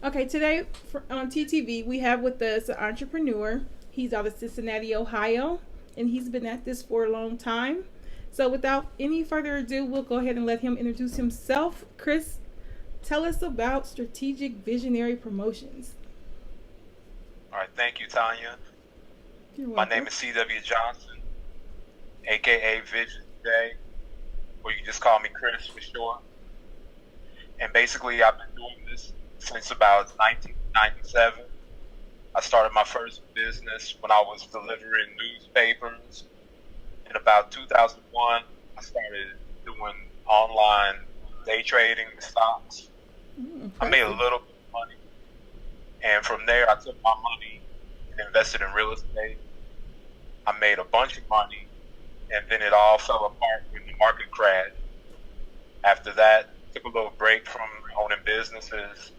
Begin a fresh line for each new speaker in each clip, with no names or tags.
Okay, today on TTV, we have with us an entrepreneur. He's out of Cincinnati, Ohio, and he's been at this for a long time. So, without any further ado, we'll go ahead and let him introduce himself. Chris, tell us about Strategic Visionary Promotions.
All right, thank you, Tanya.
You're
My
welcome.
name is C.W. Johnson, aka Vision Day, or you can just call me Chris for short. And basically, I've been doing this since about 1997. I started my first business when I was delivering newspapers. In about 2001, I started doing online day trading stocks. I made a
Impressive.
little bit of money, and from there, I took my money and invested in real estate. I made a bunch of money, and then it all fell apart when the market crashed. After that, took a little break from owning businesses,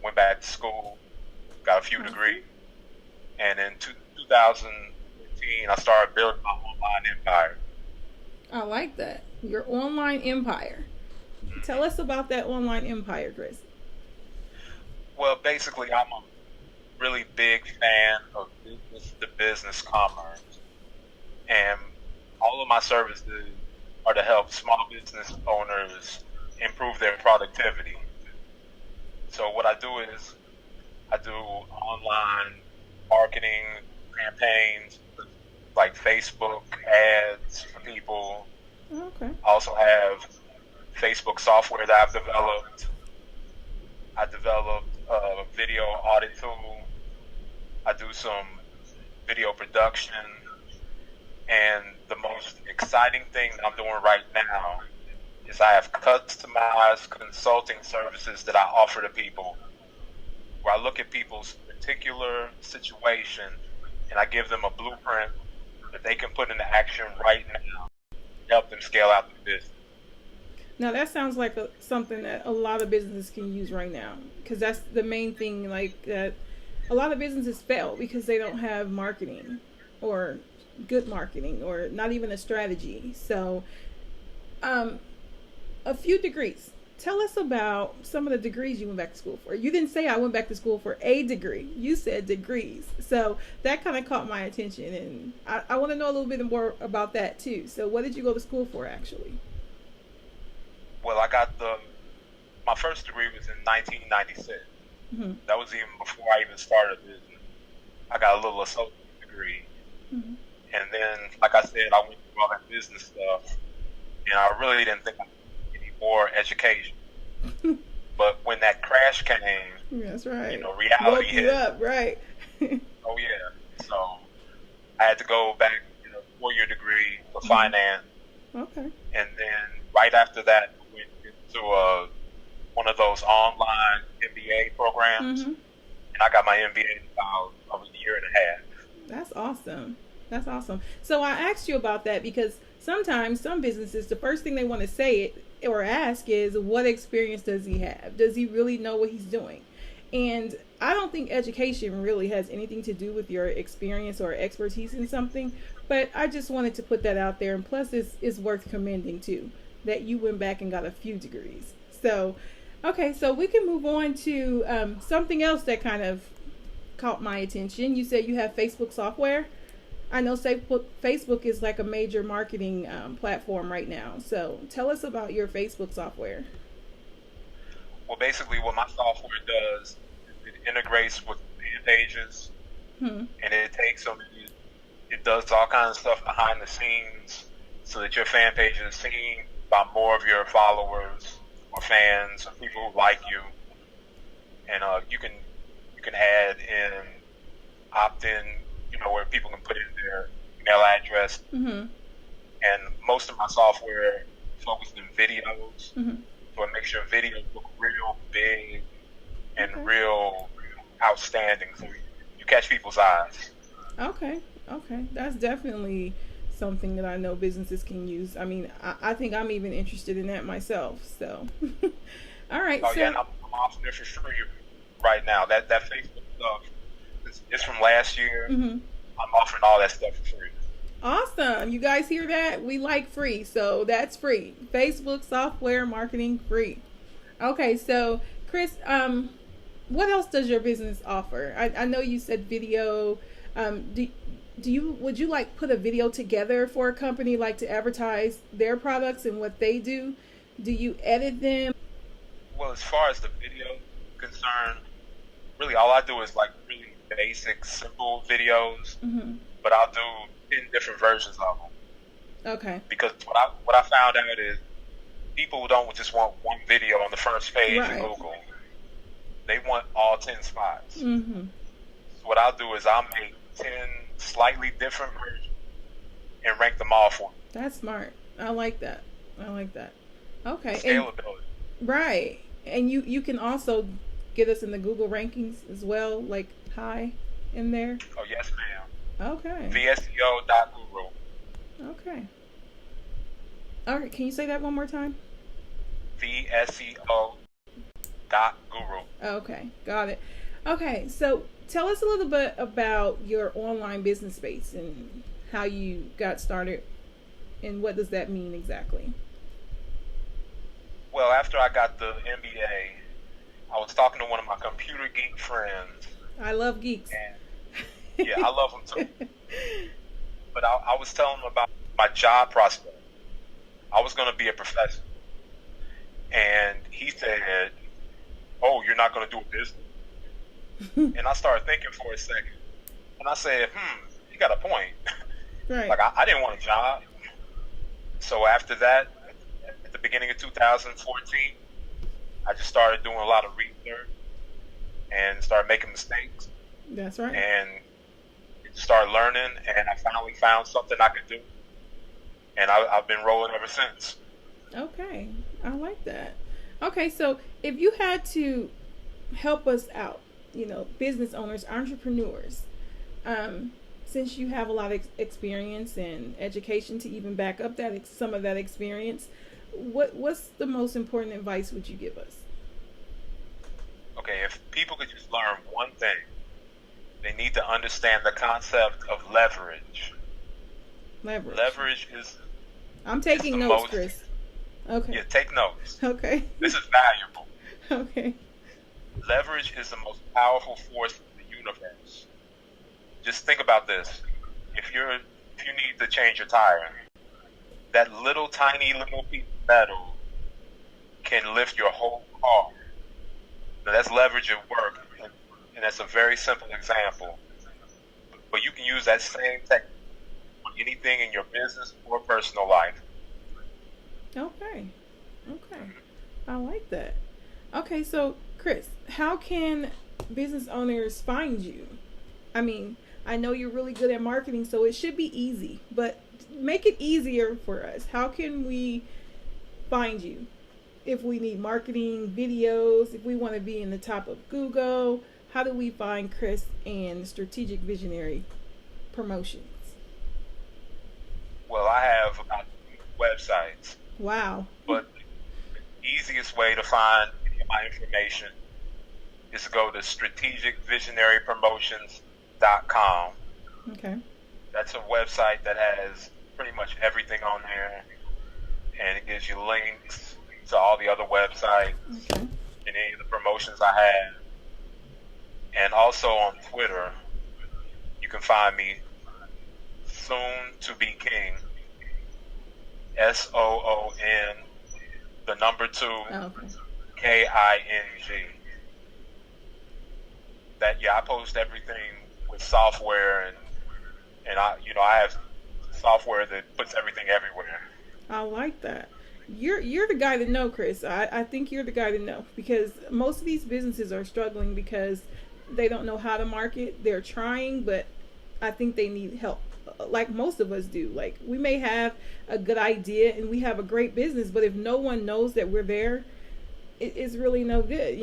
went back to school, got a few degrees, and in 2015, I started building my online empire.
I like that. Your online empire. Tell us about that online empire, Chris.
Well, basically, I'm a really big fan of business to business commerce, and all of my services are to help small business owners improve their productivity. So what I do is I do online marketing campaigns like Facebook ads for people.
Okay.
I also have Facebook software that I've developed. I developed a video audit tool. I do some video production. And the most exciting thing that I'm doing right now is I have customized consulting services that I offer to people where I look at people's particular situation and I give them a blueprint that they can put into action right now to help them scale out the business.
Now that sounds like something that a lot of businesses can use right now, because that's the main thing. Like that, a lot of businesses fail because they don't have marketing, or good marketing, or not even a strategy. So, um, a few degrees. Tell us about some of the degrees you went back to school for. You didn't say I went back to school for a degree. You said degrees. So that kind of caught my attention, and I want to know a little bit more about that too. So, what did you go to school for actually?
Well, I got my first degree was in 1996.
Mm-hmm.
That was even before I even started business. I got a little associate degree.
Mm-hmm.
And then, like I said, I went through all that business stuff, and I really didn't think I needed any more education. But when that crash came,
That's right.
reality
Woke you
hit.
up, right?
Oh yeah. So I had to go back, 4-year degree for
Mm-hmm.
finance,
Okay.
and then right after that, I went into one of those online MBA programs,
Mm-hmm.
and I got my MBA in about a year and a half.
That's awesome. That's awesome. So I asked you about that because sometimes some businesses, the first thing they want to say or ask is, what experience does he have? Does he really know what he's doing? And I don't think education really has anything to do with your experience or expertise in something, but I just wanted to put that out there. And plus, it's worth commending too that you went back and got a few degrees. So, okay, so we can move on to something else that kind of caught my attention. You said you have Facebook software. I know Facebook is like a major marketing platform right now. So tell us about your Facebook software.
Well, basically, what my software does is it integrates with fan pages,
Hmm.
and it takes them. It does all kinds of stuff behind the scenes, so that your fan page is seen by more of your followers or fans or people who like you, and you can add in opt-in, where people can put in their email address,
Mm-hmm.
and most of my software is focused in videos.
Mm-hmm.
So it makes your videos look real big and
Okay.
real outstanding. So you catch people's eyes.
Okay. Okay. That's definitely something that I know businesses can use. I mean, I think I'm even interested in that myself. So, all right.
Oh yeah, and
So,
I'm offering it for free right now. That Facebook stuff is from last year.
mm-hmm.
I'm offering all that stuff for free.
Awesome. You guys hear that? We like free. So that's free. Facebook software marketing free. Okay. So, Chris, what else does your business offer? I know you said video. Do would you like put a video together for a company like to advertise their products and what they do? Do you edit them?
Well, as far as the video concerned, really all I do is like really basic, simple videos,
Mm-hmm.
but I'll do 10 different versions of them.
Okay.
Because what I found out is people don't just want one video on the first page
Right.
of Google. They want all 10 spots.
Mm-hmm.
So what I'll do is I'll make 10 slightly different versions and rank them all for you.
That's smart. I like that. I like that. Okay. And,
Scalability.
right. And you can also get us in the Google rankings as well, like high in there.
Oh, yes, ma'am.
Okay.
VSEO.guru.
Okay. All right. Can you say that one more time?
VSEO.guru.
Okay. Got it. Okay. So tell us a little bit about your online business space and how you got started and what does that mean exactly?
Well, after I got the MBA, I was talking to one of my computer geek friends.
I love geeks.
And yeah, I love them too. But I was telling him about my job prospect. I was going to be a professor. And he said, "Oh, you're not going to do a business?" And I started thinking for a second. And I said, you got a point.
Right.
Like, I didn't want a job. So after that, at the beginning of 2014, I just started doing a lot of research and started making mistakes.
That's right.
And started learning, and I finally found something I could do. And I've been rolling ever since.
Okay. I like that. Okay, so if you had to help us out, business owners, entrepreneurs, since you have a lot of experience and education to even back up that some of that experience, what's the most important advice would you give us?
Okay, if people could just learn one thing, they need to understand the concept of leverage. Leverage is...
I'm taking notes, Chris. Okay.
Yeah, take notes.
Okay.
This is valuable.
Okay.
Leverage is the most powerful force in the universe. Just think about this. If you need to change your tire, that tiny little piece of metal can lift your whole car. Now that's leverage at work, and that's a very simple example. But you can use that same technique on anything in your business or personal life.
Okay. I like that. Okay, so Chris, how can business owners find you? I mean, I know you're really good at marketing, so it should be easy, but make it easier for us. How can we find you? If we need marketing, videos, if we want to be in the top of Google, how do we find Chris and Strategic Visionary Promotions?
Well, I have about 2 websites.
Wow.
But the easiest way to find any of my information is to go to strategicvisionarypromotions.com.
Okay.
That's a website that has pretty much everything on there, and it gives you links to all the other websites and any of the promotions I have. And also on Twitter, you can find me soon to be king, SOON, the number 2, KING. I post everything with software, and I have software that puts everything everywhere.
I like that. You're the guy to know, Chris. I think you're the guy to know, because most of these businesses are struggling because they don't know how to market. They're trying, but I think they need help, like most of us do. Like, we may have a good idea and we have a great business, but if no one knows that we're there, it's really no good.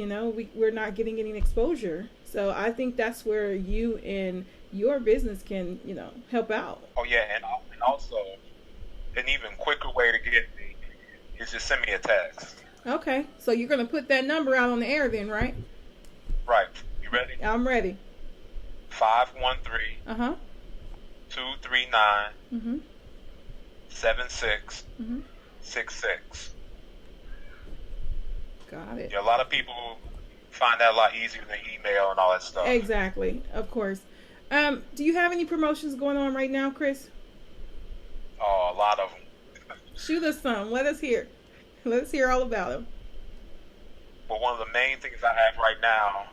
We're not getting any exposure. So I think that's where you and your business can, help out.
Oh yeah, and also an even quicker way to get me is just send me a text.
Okay, so you're gonna put that number out on the air then, right?
Right. You ready?
I'm ready.
513 239 7666.
Got it.
Yeah, a lot of people find that a lot easier than email and all that stuff.
Exactly, of course. Do you have any promotions going on right now, Chris?
Oh, a lot of them.
Shoot us some. Let us hear. Let's hear all about them.
But one of the main things I have right now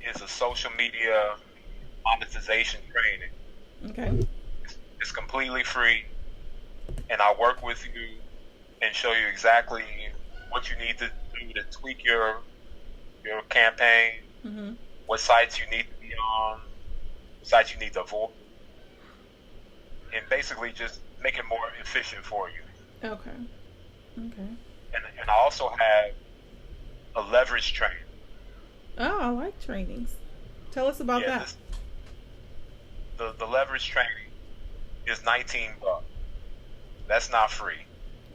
is a social media monetization training.
Okay.
It's completely free, and I work with you and show you exactly what you need to do to tweak your campaign,
Mm-hmm.
what sites you need to be on, what sites you need to avoid, and basically just make it more efficient for you.
Okay. Okay.
And I also have a leverage training.
Oh, I like trainings. Tell us about that.
The leverage training is $19. That's not free.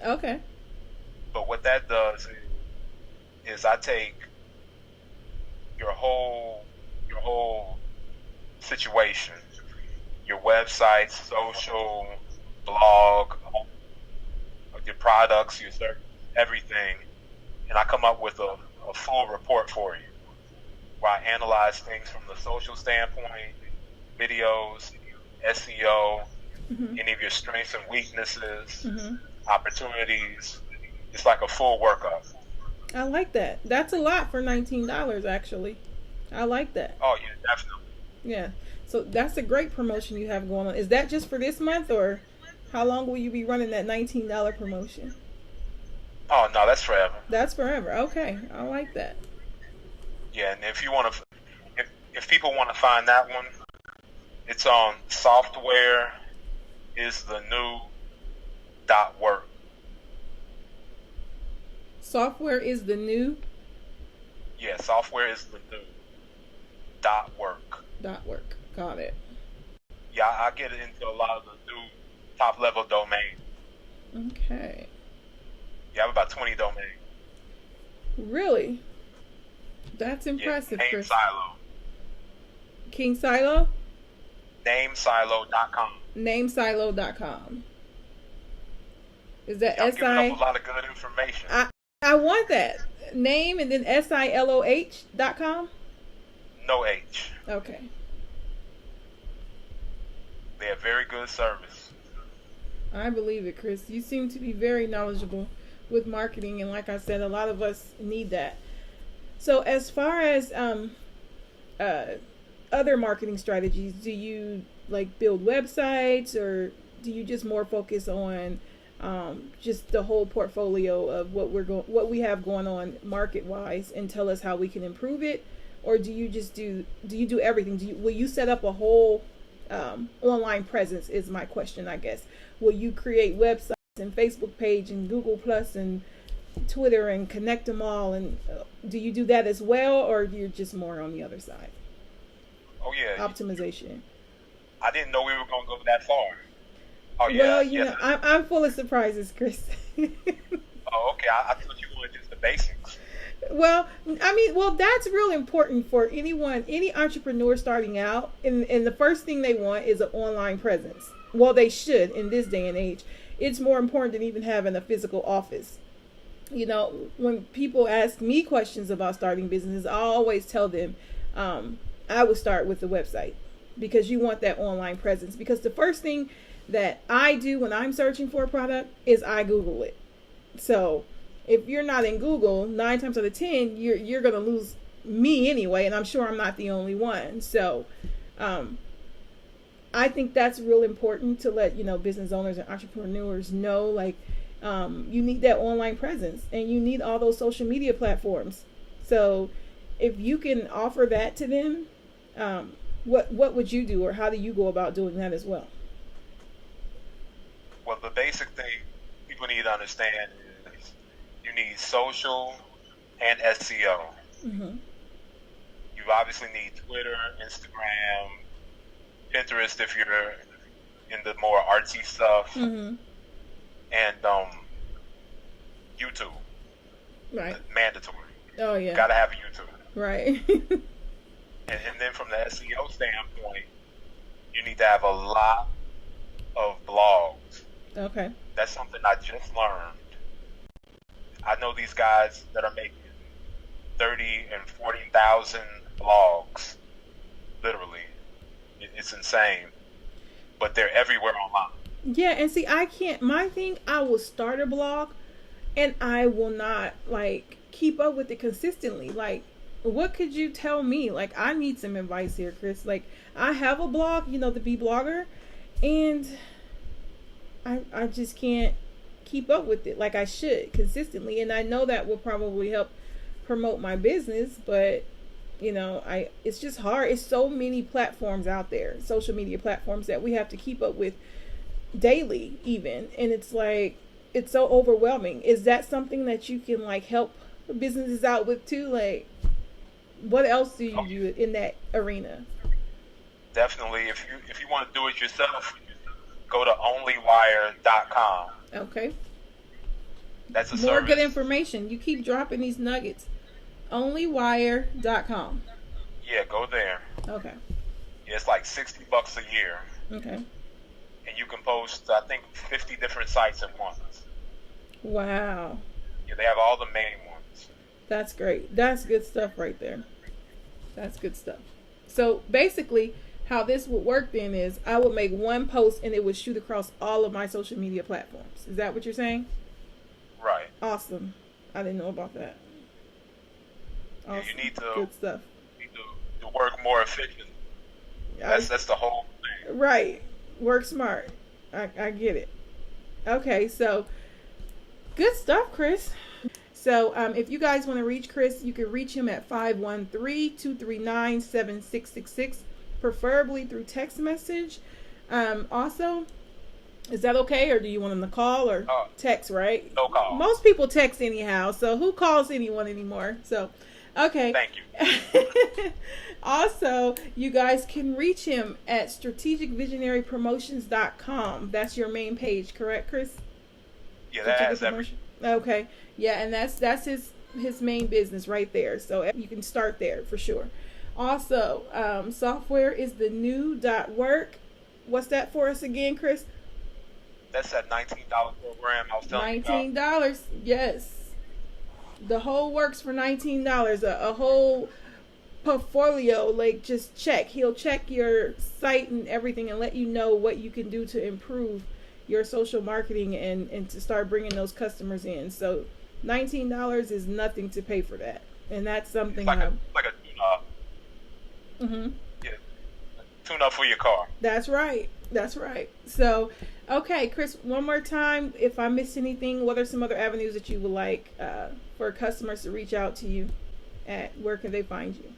Okay.
But what that does is I take your whole situation, your website, social, blog, your products, your service, everything, and I come up with a full report for you, where I analyze things from the social standpoint, videos, SEO,
Mm-hmm.
any of your strengths and weaknesses,
Mm-hmm.
opportunities. It's like a full workup.
I like that. That's a lot for $19, actually. I like that.
Oh, yeah, definitely.
Yeah. So that's a great promotion you have going on. Is that just for this month, or how long will you be running that $19 promotion?
Oh, no, that's forever.
That's forever. Okay. I like that.
Yeah, and if you want to, if people want to find that one, it's on software is the new .work.
Software is the new
Yeah, software is the new .work.
.work. Got it.
Yeah, I get into a lot of the new top level domains.
Okay.
Yeah, I have about 20 domains.
Really? That's impressive,
Yeah,
Chris.
Silo.
King Silo?
Namesilo.com.
Namesilo.com. Is that
I'm giving
S-I...
up a lot of good information.
I want that. Name and then SILOH.com?
No H.
Okay.
They have very good service.
I believe it, Chris. You seem to be very knowledgeable with marketing, and like I said, a lot of us need that. So as far as other marketing strategies, do you like build websites, or do you just more focus on just the whole portfolio of what we have going on market wise, and tell us how we can improve it? Or do you do everything? Will you set up a whole online presence is my question, I guess. Will you create websites and Facebook page and Google Plus and Twitter and connect them all? And do you do that as well, or you're just more on the other side?
Oh, yeah.
Optimization.
I didn't know we were going to go that far. Oh, yeah.
Well, you know, I'm full of surprises, Chris.
Oh, okay. I thought you wanted just the basics.
Well, I mean, that's real important for any entrepreneur starting out. And the first thing they want is an online presence. Well, they should in this day and age. It's more important than even having a physical office. You know, when people ask me questions about starting businesses, I always tell them I would start with the website, because you want that online presence. Because the first thing that I do when I'm searching for a product is I Google it. So if you're not in Google, 9 times out of 10, you're going to lose me anyway, and I'm sure I'm not the only one. So I think that's real important to let business owners and entrepreneurs know, like you need that online presence, and you need all those social media platforms. So if you can offer that to them, what would you do, or how do you go about doing that as well?
Well, the basic thing people need to understand is you need social and SEO.
Mm-hmm.
You obviously need Twitter, Instagram, Pinterest if you're in the more artsy stuff,
Mm-hmm.
and YouTube.
Right.
Mandatory.
Oh yeah.
Gotta have a YouTube.
Right.
And then from the SEO standpoint, you need to have a lot of blogs.
Okay.
That's something I just learned. I know these guys that are making 30 and 40,000 blogs. Literally. It's insane. But they're everywhere online.
Yeah, and see, I can't. My thing, I will start a blog, and I will not like keep up with it consistently. Like, what could you tell me? Like, I need some advice here, Chris. Like, I have a blog, the Be Blogger, and I just can't keep up with it like I should consistently. And I know that will probably help promote my business, but it's just hard. It's so many platforms out there, social media platforms, that we have to keep up with daily even, and it's like, it's so overwhelming. Is that something that you can like help businesses out with too? Like, what else do you do in that arena?
Definitely. If you want to do it yourself, go to onlywire.com.
Okay.
That's a
More
service.
Good information. You keep dropping these nuggets. Onlywire.com.
Yeah, go there.
Okay.
Yeah, it's like $60 a year.
Okay.
And you can post, I think, 50 different sites at once.
Wow.
Yeah, they have all the main ones.
That's great. That's good stuff right there. That's good stuff. So basically, how this would work then is I would make one post and it would shoot across all of my social media platforms. Is that what you're saying?
Right.
Awesome. I didn't know about that. Awesome.
Yeah, you need to,
good stuff.
You need to work more efficient. That's the whole thing.
Right. Work smart. I get it. Okay, so good stuff, Chris. So if you guys want to reach Chris, you can reach him at 513-239-7666, preferably through text message. Also, is that okay, or do you want him to call or text, right?
No call.
Most people text anyhow, so who calls anyone anymore? So, okay.
Thank you.
Also, you guys can reach him at strategicvisionarypromotions.com. That's your main page, correct, Chris?
Yeah, that has everything.
Okay. Yeah, and that's his main business right there. So you can start there for sure. Also, software is the new.work. What's that for us again, Chris?
That's that $19 program I was telling you about.
$19, yes. The whole works for $19. A whole portfolio, like, just check. He'll check your site and everything and let you know what you can do to improve your social marketing and to start bringing those customers in. So $19 is nothing to pay for that, and that's something
like a tune-up. Yeah, tune-up for your car.
That's right. So, okay, Chris, one more time, if I missed anything, what are some other avenues that you would like for customers to reach out to you at? Where can they find you?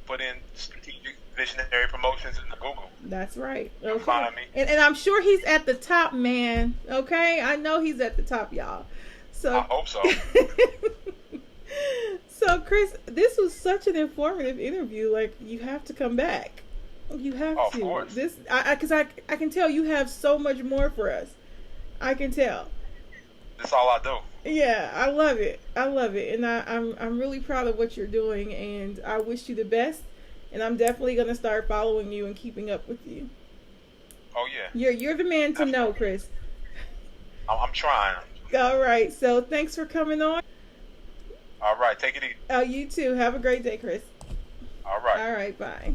Put in Strategic Visionary Promotions in the Google.
That's right.
You'll find me.
And I'm sure he's at the top, man. Okay? I know he's at the top, y'all. So
I hope so.
So, Chris, this was such an informative interview. Like, you have to come back. You have to. Of
course.
Because I can tell you have so much more for us. I can tell.
That's all I do.
Yeah, I love it. And I'm really proud of what you're doing, and I wish you the best. And I'm definitely gonna start following you and keeping up with you.
Oh yeah.
You're the man to know, Chris.
I'm trying.
All right. So thanks for coming on.
All right. Take it easy.
Oh, you too. Have a great day, Chris.
All right.
All right. Bye.